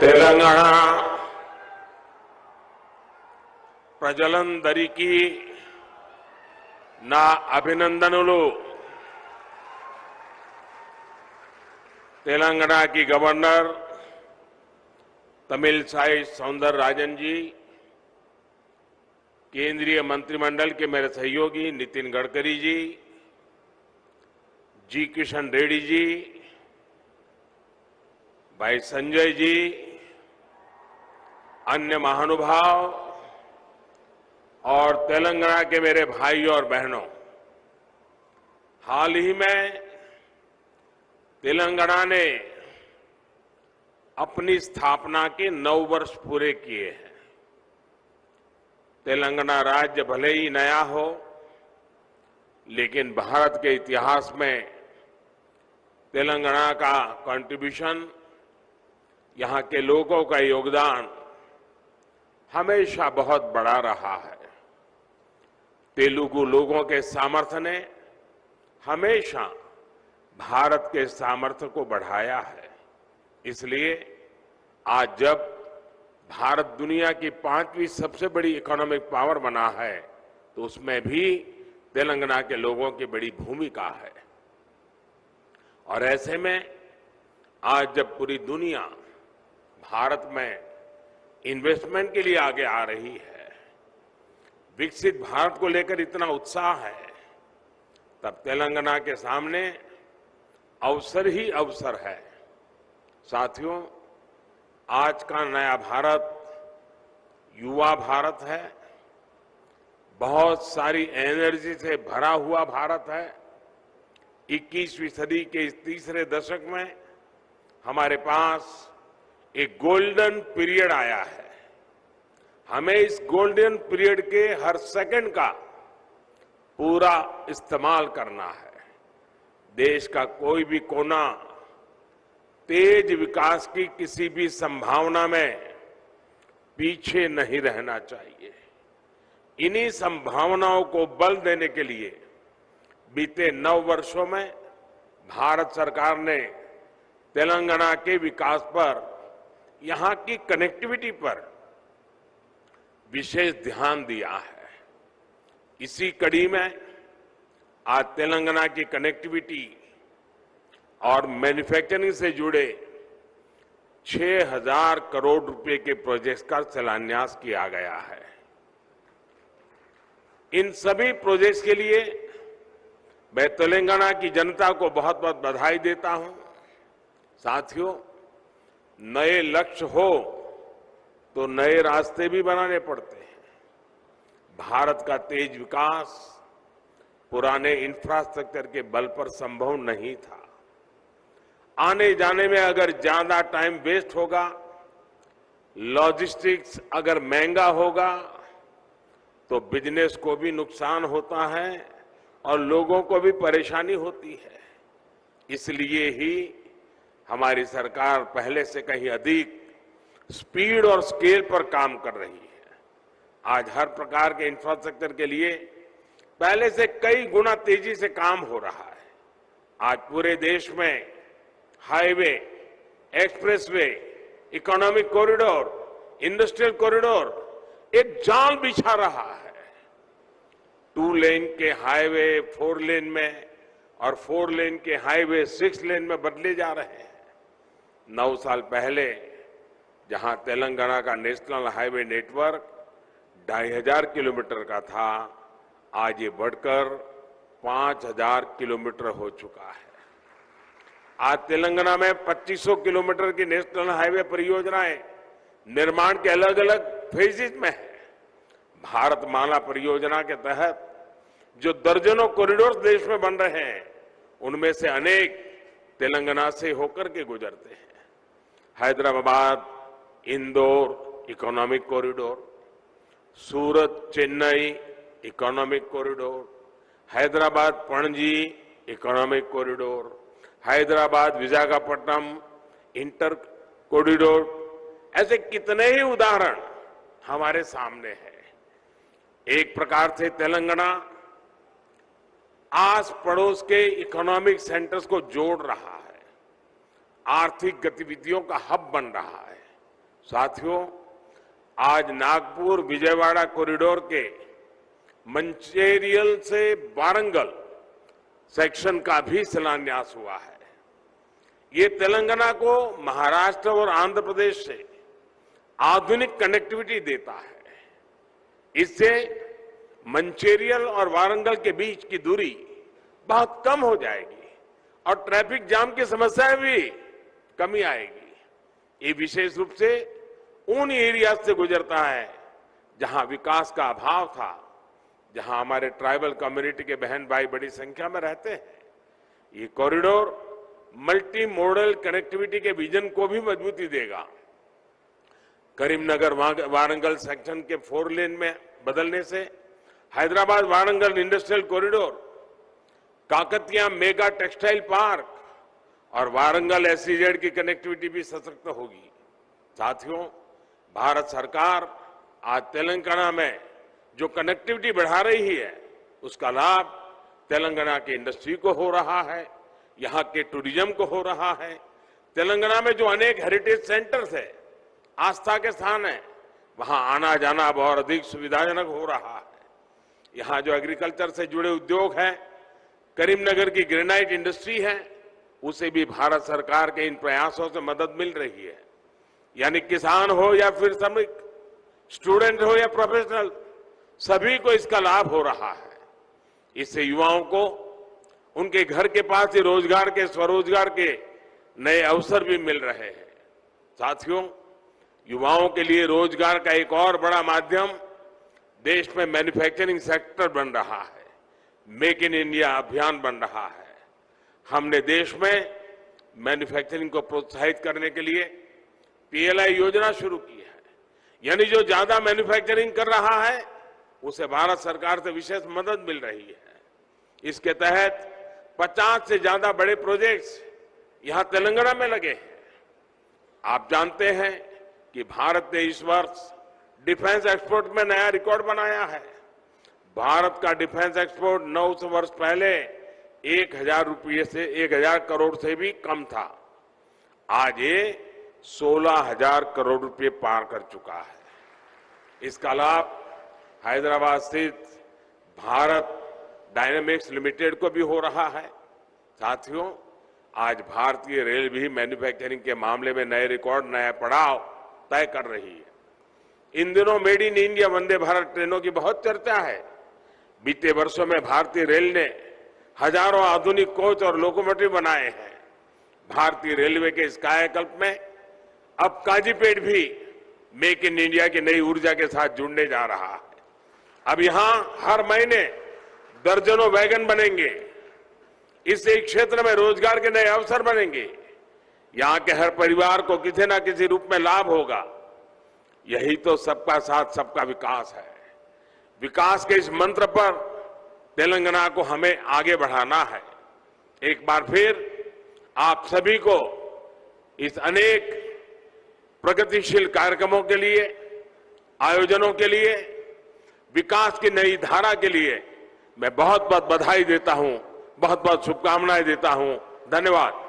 తెలంగాణ ప్రజలందరికీ నా అభినందనలు. तेलंगाना की गवर्नर तमिलसाई सौंदरराजन जी, केंद्रीय मंत्रिमंडल के मेरे सहयोगी नितिन गडकरी जी, जी किशन रेड्डी जी, भाई संजय जी, अन्य महानुभाव और तेलंगाना के मेरे भाइयों और बहनों, हाल ही में तेलंगाना ने अपनी स्थापना के 9 वर्ष पूरे किए हैं. तेलंगाना राज्य भले ही नया हो, लेकिन भारत के इतिहास में तेलंगाना का कंट्रीब्यूशन, यहां के लोगों का योगदान हमेशा बहुत बड़ा रहा है. तेलुगु लोगों के सामर्थ्य ने हमेशा भारत के सामर्थ्य को बढ़ाया है. इसलिए आज जब भारत दुनिया की 5वीं सबसे बड़ी इकोनॉमिक पावर बना है, तो उसमें भी तेलंगाना के लोगों की बड़ी भूमिका है. और ऐसे में आज जब पूरी दुनिया भारत में इन्वेस्टमेंट के लिए आगे आ रही है, विकसित भारत को लेकर इतना उत्साह है, तब तेलंगाना के सामने अवसर ही अवसर है. साथियों, आज का नया भारत युवा भारत है, बहुत सारी एनर्जी से भरा हुआ भारत है. 21वीं सदी के इस तीसरे दशक में हमारे पास एक गोल्डन पीरियड आया है. हमें इस गोल्डन पीरियड के हर सेकंड का पूरा इस्तेमाल करना है. देश का कोई भी कोना तेज विकास की किसी भी संभावना में पीछे नहीं रहना चाहिए. इन्हीं संभावनाओं को बल देने के लिए बीते 9 वर्षों में भारत सरकार ने तेलंगाना के विकास पर, यहां की कनेक्टिविटी पर विशेष ध्यान दिया है. इसी कड़ी में आज तेलंगाना की कनेक्टिविटी और मैन्युफैक्चरिंग से जुड़े 6,000 करोड़ रुपए के प्रोजेक्ट्स का शिलान्यास किया गया है. इन सभी प्रोजेक्ट्स के लिए मैं तेलंगाना की जनता को बहुत बहुत बधाई देता हूं. साथियों, नए लक्ष्य हो तो नए रास्ते भी बनाने पड़ते हैं. भारत का तेज विकास पुराने इंफ्रास्ट्रक्चर के बल पर संभव नहीं था. आने जाने में अगर ज्यादा टाइम वेस्ट होगा, लॉजिस्टिक्स अगर महंगा होगा, तो बिजनेस को भी नुकसान होता है और लोगों को भी परेशानी होती है. इसलिए ही हमारी सरकार पहले से कहीं अधिक स्पीड और स्केल पर काम कर रही है. आज हर प्रकार के इंफ्रास्ट्रक्चर के लिए पहले से कई गुना तेजी से काम हो रहा है. आज पूरे देश में highway, expressway, economic corridor, industrial corridor एक जाल बिछा रहा है. 2 लेन के हाईवे 4 लेन में और 4 लेन के हाईवे 6 लेन में बदले जा रहे हैं. 9 साल पहले जहां तेलंगाना का नेशनल हाईवे नेटवर्क 2,500 किलोमीटर का था, आज ये बढ़कर 5,000 किलोमीटर हो चुका है. आज तेलंगाना में 2500 किलोमीटर की नेशनल हाईवे परियोजनाएं निर्माण के अलग अलग फेजेज में है. भारतमाला परियोजना के तहत जो दर्जनों कॉरिडोर देश में बन रहे हैं, उनमें से अनेक तेलंगाना से होकर के गुजरते हैं. Hyderabad Indore economic corridor, Surat Chennai economic corridor, Hyderabad Panaji economic corridor, Hyderabad Visakhapatnam inter corridor, ऐसे कितने ही उदाहरण हमारे सामने हैं. एक प्रकार से तेलंगाना आस पड़ोस के इकोनॉमिक सेंटर्स को जोड़ रहा है, आर्थिक गतिविधियों का हब बन रहा है. साथियों, आज नागपुर विजयवाड़ा कॉरिडोर के मंचेरियल से वारंगल सेक्शन का भी शिलान्यास हुआ है। ये तेलंगाना को महाराष्ट्र और आंध्र प्रदेश से आधुनिक कनेक्टिविटी देता है। इससे मंचेरियल और वारंगल के बीच की दूरी बहुत कम हो जाएगी और ट्रैफिक जाम की समस्याएं भी कमी आएगी। ये विशेष रूप से उन एरिया से गुजरता है जहां विकास का अभाव था, जहां हमारे ट्राइबल कम्युनिटी के बहन भाई बड़ी संख्या में रहते हैं। ये कॉरिडोर मल्टी मॉडल कनेक्टिविटी के विजन को भी मजबूती देगा। करीमनगर वारंगल सेक्शन के 4 लेन में बदलने से Hyderabad Warangal industrial corridor, Kakatiya mega textile park और वारंगल SEZ की कनेक्टिविटी भी सशक्त होगी। साथियों, भारत सरकार आज तेलंगाना में जो कनेक्टिविटी बढ़ा रही है, उसका लाभ तेलंगाना की इंडस्ट्री को हो रहा है, यहां के टूरिज्म को हो रहा है। तेलंगाना में जो अनेक हेरिटेज सेंटर्स है, आस्था के स्थान है, वहां आना जाना अब और अधिक सुविधाजनक हो रहा है। यहां जो एग्रीकल्चर से जुड़े उद्योग हैं, करीमनगर की ग्रेनाइट इंडस्ट्री है, उसे भी भारत सरकार के इन प्रयासों से मदद मिल रही है। यानी किसान हो या फिर श्रमिक, स्टूडेंट हो या प्रोफेशनल, सभी को इसका लाभ हो रहा है। इससे युवाओं को उनके घर के पास ही रोजगार के, स्वरोजगार के नए अवसर भी मिल रहे हैं। साथियों, युवाओं के लिए रोजगार का एक और बड़ा माध्यम देश में मैन्युफैक्चरिंग सेक्टर बन रहा है। मेक इन इंडिया अभियान बन रहा है। हमने देश में मैन्युफैक्चरिंग को प्रोत्साहित करने के लिए PLI योजना शुरू की है। यानी जो ज्यादा मैन्युफैक्चरिंग कर रहा है, उसे भारत सरकार से विशेष मदद मिल रही है। इसके तहत 50 से ज्यादा बड़े प्रोजेक्ट्स यहां तेलंगाना में लगे हैं। आप जानते हैं कि भारत ने इस वर्ष डिफेंस एक्सपोर्ट में नया रिकॉर्ड बनाया है। भारत का डिफेंस एक्सपोर्ट 9 वर्ष पहले 1000 करोड़ से भी कम था। आज ये 16,000 करोड़ रुपए पार कर चुका है। इसका लाभ हैदराबाद स्थित भारत डायनेमिक्स लिमिटेड को भी हो रहा है। साथियों, आज भारतीय रेल भी मैन्युफैक्चरिंग के मामले में नए रिकॉर्ड, नया पड़ाव तय कर रही है। इन दिनों made in India Vande Bharat ट्रेनों की बहुत चर्चा है। बीते वर्षों में भारतीय रेल ने हजारों आधुनिक कोच और लोकोमोटिव बनाए हैं। भारतीय रेलवे के इस कायाकल्प में अब काजीपेट भी मेक इन इंडिया की नई ऊर्जा के साथ जुड़ने जा रहा है। अब यहां हर महीने दर्जनों वैगन बनेंगे। इससे इस क्षेत्र में रोजगार के नए अवसर बनेंगे। यहां के हर परिवार को किसी न किसी रूप में लाभ होगा। यही तो सबका साथ सबका विकास है। विकास के इस मंत्र पर तेलंगाना को हमें आगे बढ़ाना है। एक बार फिर आप सभी को इस अनेक प्रगतिशील कार्यक्रमों के लिए, आयोजनों के लिए, विकास की नई धारा के लिए मैं बहुत बहुत बधाई देता हूं, बहुत बहुत शुभकामनाएं देता हूं। धन्यवाद।